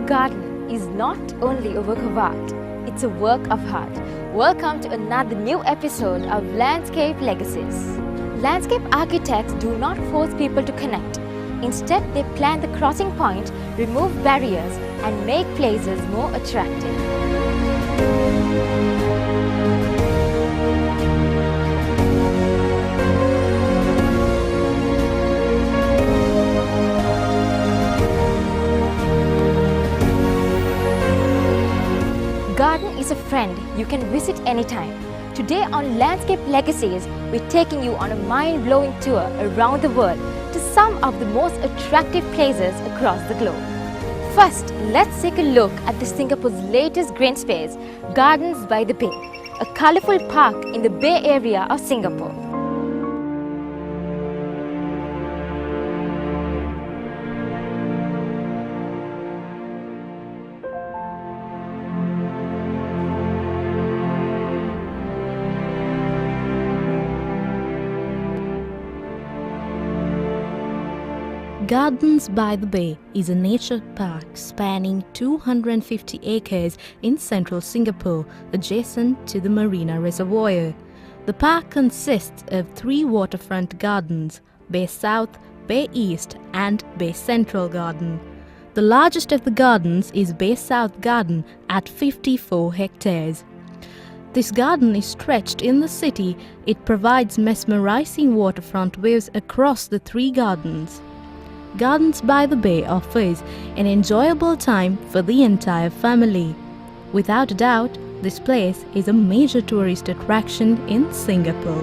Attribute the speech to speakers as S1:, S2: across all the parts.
S1: garden is not only a work of art, it's a work of heart. Welcome to another new episode of Landscape Legacies. Landscape architects do not force people to connect. Instead, they plan the crossing point, remove barriers, and make places more attractive. Garden is a friend you can visit anytime. Today on Landscape Legacies, we're taking you on a mind-blowing tour around the world to some of the most attractive places across the globe. First, let's take a look at Singapore's latest green space, Gardens by the Bay, a colorful park in the Bay Area of Singapore.
S2: Gardens by the Bay is a nature park spanning 250 acres in central Singapore, adjacent to the Marina Reservoir. The park consists of 3 waterfront gardens, Bay South, Bay East and Bay Central Garden. The largest of the gardens is Bay South Garden at 54 hectares. This garden is stretched in the city. It provides mesmerizing waterfront views across the 3 gardens. Gardens by the Bay offers an enjoyable time for the entire family. Without a doubt, this place is a major tourist attraction in Singapore.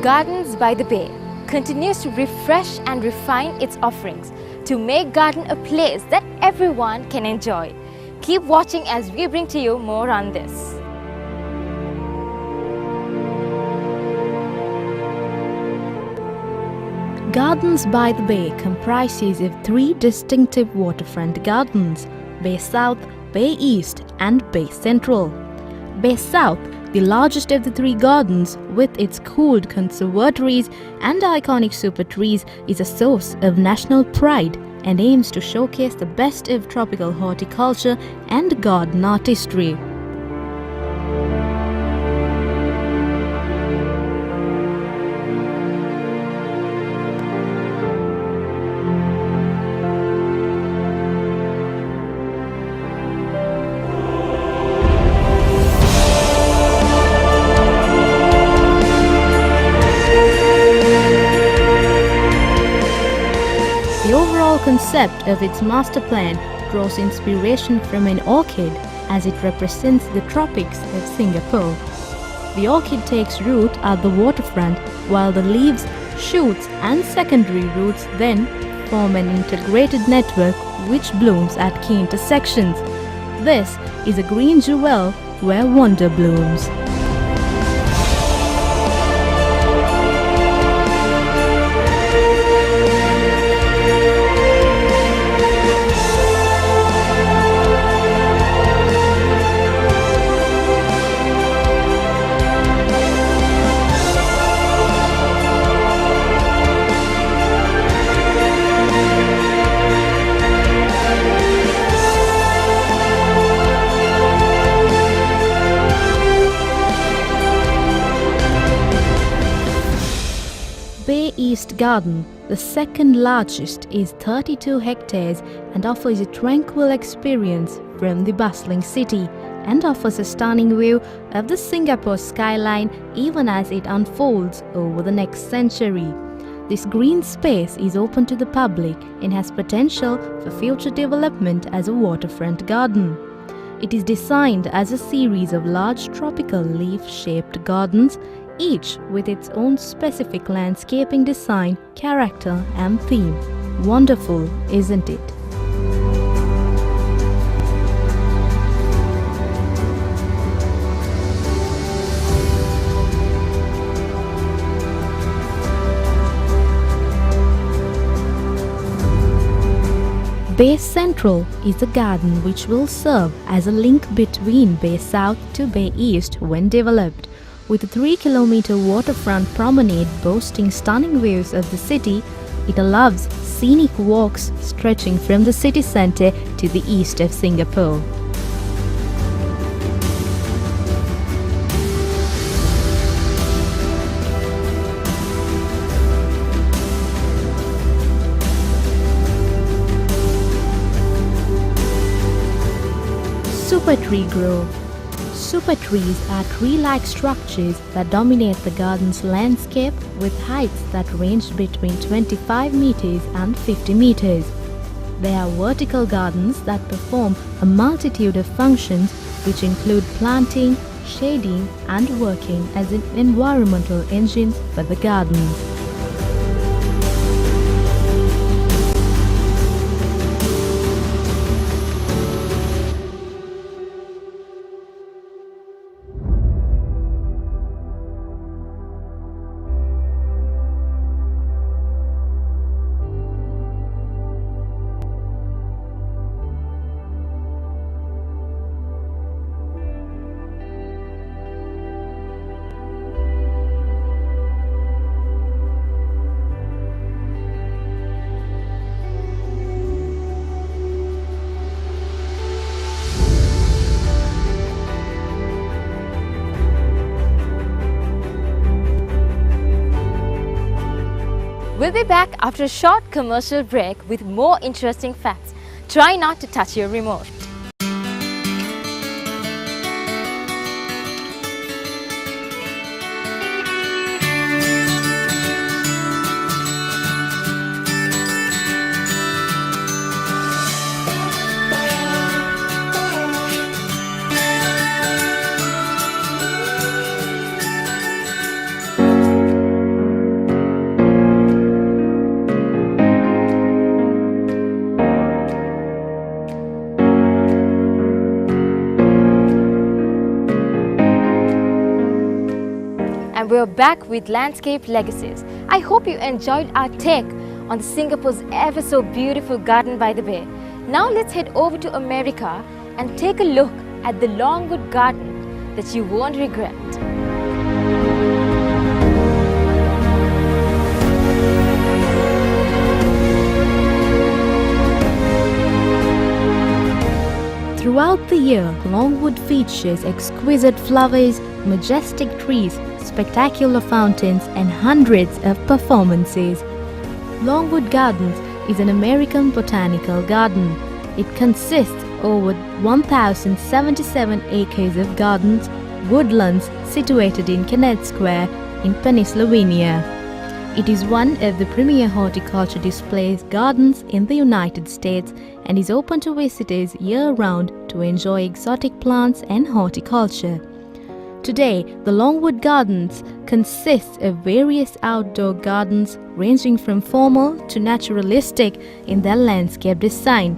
S1: Gardens by the Bay continues to refresh and refine its offerings to make garden a place that everyone can enjoy. Keep watching as we bring to you more on this.
S2: Gardens by the Bay comprises of 3 distinctive waterfront gardens, Bay South, Bay East and Bay Central. Bay South, the largest of the 3 gardens with its cooled conservatories and iconic super trees, is a source of national pride and aims to showcase the best of tropical horticulture and garden artistry. The overall concept of its master plan draws inspiration from an orchid as it represents the tropics of Singapore. The orchid takes root at the waterfront while the leaves, shoots and secondary roots then form an integrated network which blooms at key intersections. This is a green jewel where wonder blooms. Bay East Garden, the second largest, is 32 hectares and offers a tranquil experience from the bustling city and offers a stunning view of the Singapore skyline even as it unfolds over the next century. This green space is open to the public and has potential for future development as a waterfront garden. It is designed as a series of large tropical leaf-shaped gardens, each with its own specific landscaping design, character and theme. Wonderful, isn't it? Bay Central is a garden which will serve as a link between Bay South to Bay East when developed. With a 3-kilometer waterfront promenade boasting stunning views of the city, it allows scenic walks stretching from the city centre to the east of Singapore. Super Tree Grove. Super trees are tree-like structures that dominate the garden's landscape with heights that range between 25 meters and 50 meters. They are vertical gardens that perform a multitude of functions which include planting, shading and working as an environmental engine for the gardens.
S1: We'll be back after a short commercial break with more interesting facts. Try not to touch your remote. And we're back with Landscape Legacies. I hope you enjoyed our take on Singapore's ever so beautiful Garden by the Bay. Now let's head over to America and take a look at the Longwood Garden that you won't regret.
S2: Throughout the year, Longwood features exquisite flowers, majestic trees, spectacular fountains, and hundreds of performances. Longwood Gardens is an American botanical garden. It consists of over 1,077 acres of gardens, woodlands situated in Kennett Square in Pennsylvania. It is one of the premier horticulture display gardens in the United States and is open to visitors year-round to enjoy exotic plants and horticulture. Today, the Longwood Gardens consists of various outdoor gardens ranging from formal to naturalistic in their landscape design.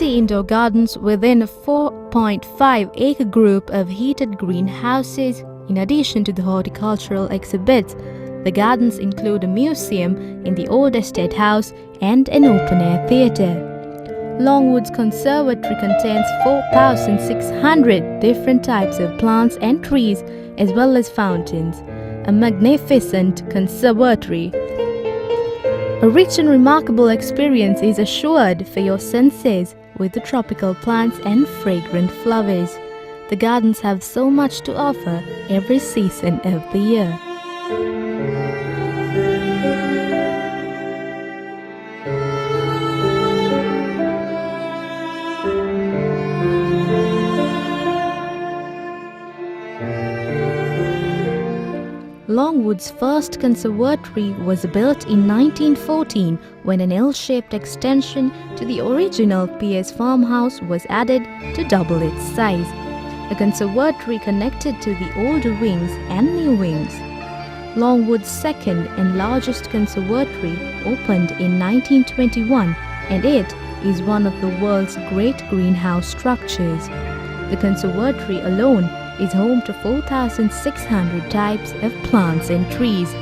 S2: Indoor gardens within a 4.5-acre group of heated greenhouses. In addition to the horticultural exhibits, the gardens include a museum in the old estate house and an open-air theatre. Longwood's conservatory contains 4,600 different types of plants and trees, as well as fountains. A magnificent conservatory. A rich and remarkable experience is assured for your senses with the tropical plants and fragrant flowers. The gardens have so much to offer every season of the year. Longwood's first conservatory was built in 1914 when an L-shaped extension to the original PS farmhouse was added to double its size. A conservatory connected to the older wings and new wings. Longwood's second and largest conservatory opened in 1921, and it is one of the world's great greenhouse structures. The conservatory alone is home to 4,600 types of plants and trees.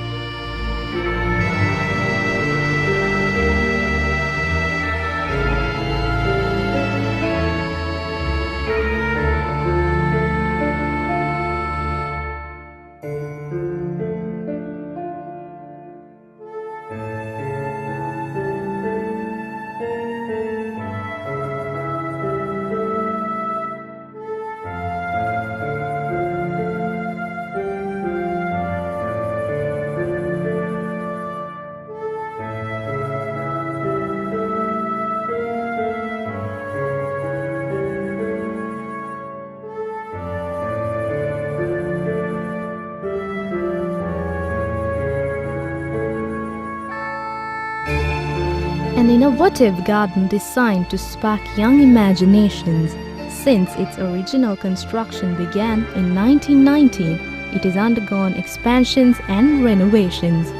S2: An innovative garden designed to spark young imaginations. Since its original construction began in 1919, it has undergone expansions and renovations.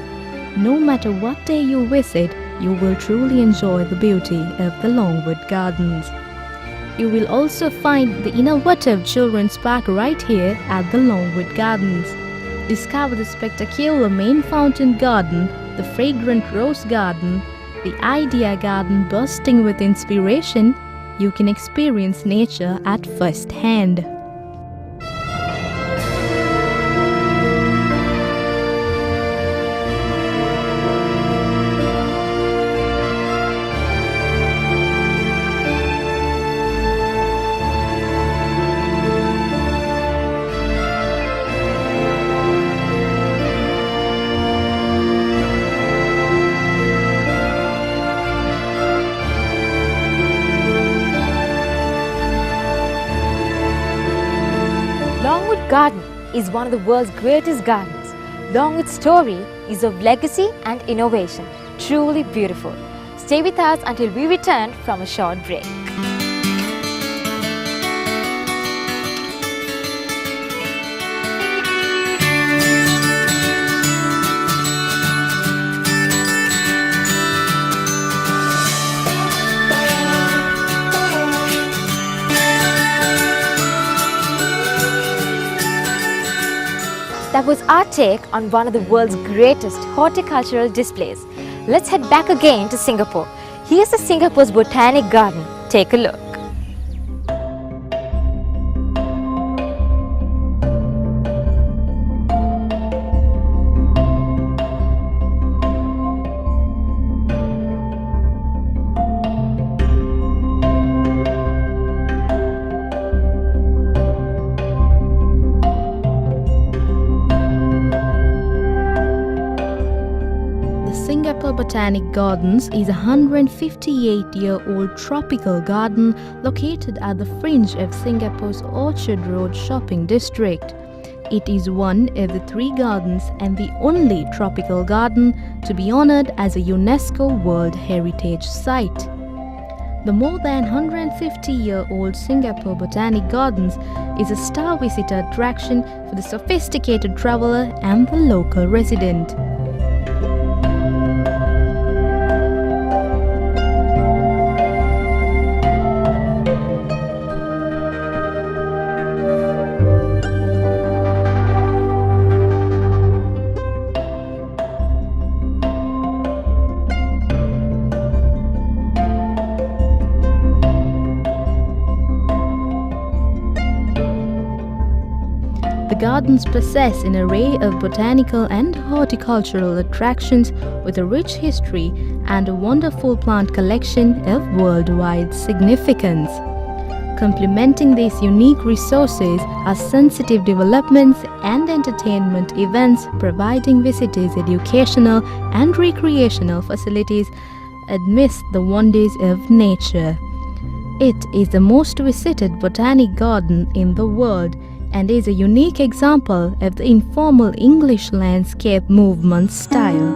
S2: No matter what day you visit, you will truly enjoy the beauty of the Longwood Gardens. You will also find the innovative children's park right here at the Longwood Gardens. Discover the spectacular main fountain garden, the fragrant rose garden, the idea garden bursting with inspiration. You can experience nature at first hand.
S1: Longwood Garden is one of the world's greatest gardens. Longwood's story is of legacy and innovation. Truly beautiful. Stay with us until we return from a short break. That was our take on one of the world's greatest horticultural displays. Let's head back again to Singapore. Here's the Singapore's Botanic Garden. Take a look.
S2: Singapore Botanic Gardens is a 158-year-old tropical garden located at the fringe of Singapore's Orchard Road shopping district. It is one of the 3 gardens and the only tropical garden to be honored as a UNESCO World Heritage Site. The more than 150-year-old Singapore Botanic Gardens is a star visitor attraction for the sophisticated traveler and the local resident. The gardens possess an array of botanical and horticultural attractions with a rich history and a wonderful plant collection of worldwide significance. Complementing these unique resources are sensitive developments and entertainment events providing visitors educational and recreational facilities amidst the wonders of nature. It is the most visited botanic garden in the world and is a unique example of the informal English landscape movement style.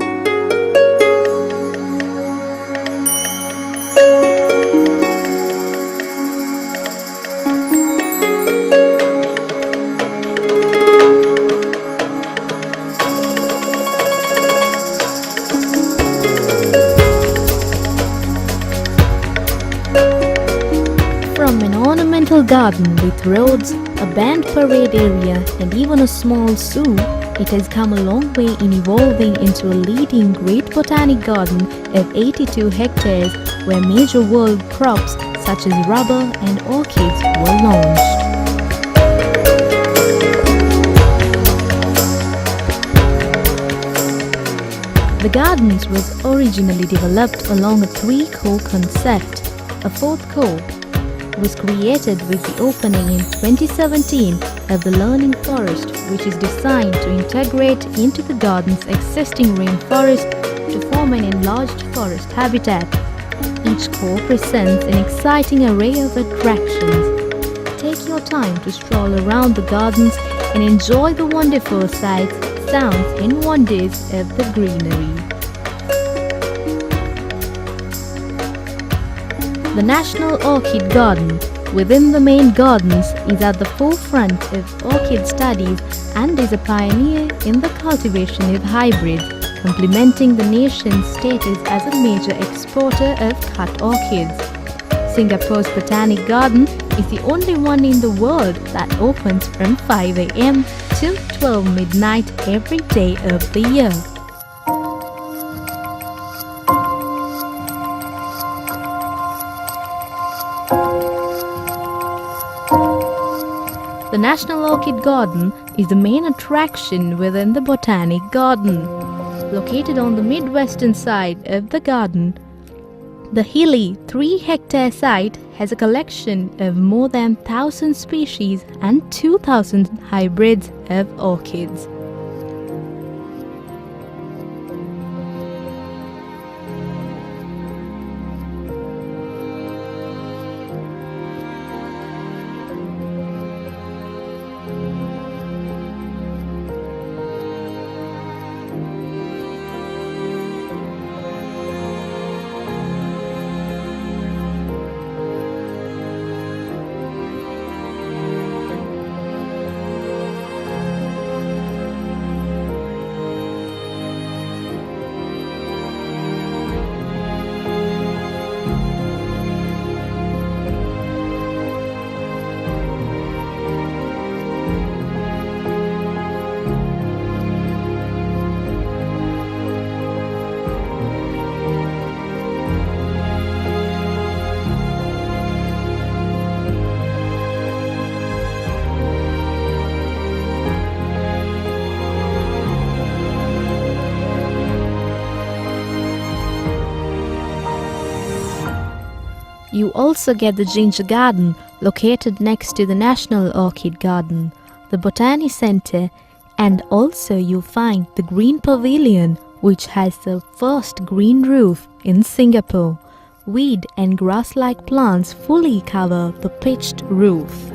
S2: From an ornamental garden with roads, a band parade area, and even a small zoo, it has come a long way in evolving into a leading great botanic garden of 82 hectares where major world crops such as rubber and orchids were launched. The gardens was originally developed along a three-core concept. A fourth core was created with the opening in 2017 of the Learning Forest, which is designed to integrate into the garden's existing rainforest to form an enlarged forest habitat. Each core presents an exciting array of attractions. Take your time to stroll around the gardens and enjoy the wonderful sights, sounds and wonders of the greenery. The National Orchid Garden within the main gardens is at the forefront of orchid studies and is a pioneer in the cultivation of hybrids, complementing the nation's status as a major exporter of cut orchids. Singapore's Botanic Garden is the only one in the world that opens from 5 a.m. till 12 midnight every day of the year. The National Orchid Garden is the main attraction within the Botanic Garden. Located on the midwestern side of the garden, the hilly 3-hectare site has a collection of more than 1,000 species and 2,000 hybrids of orchids. You also get the Ginger Garden, located next to the National Orchid Garden, the Botany Centre, and also you'll find the Green Pavilion, which has the first green roof in Singapore. Weed and grass-like plants fully cover the pitched roof.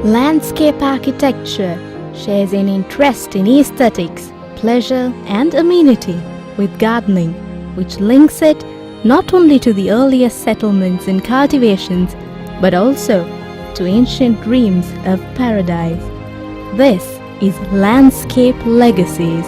S2: Landscape architecture shares an interest in aesthetics, pleasure and amenity with gardening, which links it not only to the earliest settlements and cultivations, but also to ancient dreams of paradise. This is Landscape Legacies.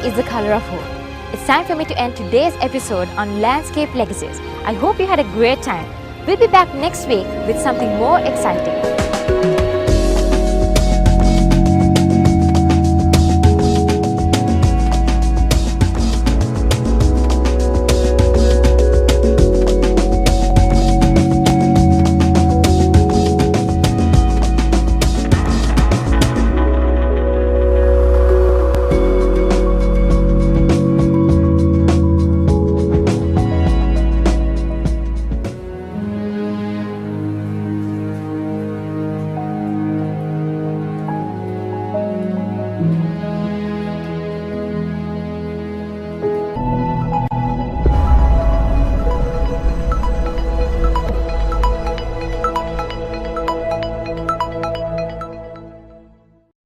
S1: is the color of hope. It's time for me to end today's episode on Landscape Legacies. I hope you had a great time. We'll be back next week with something more exciting.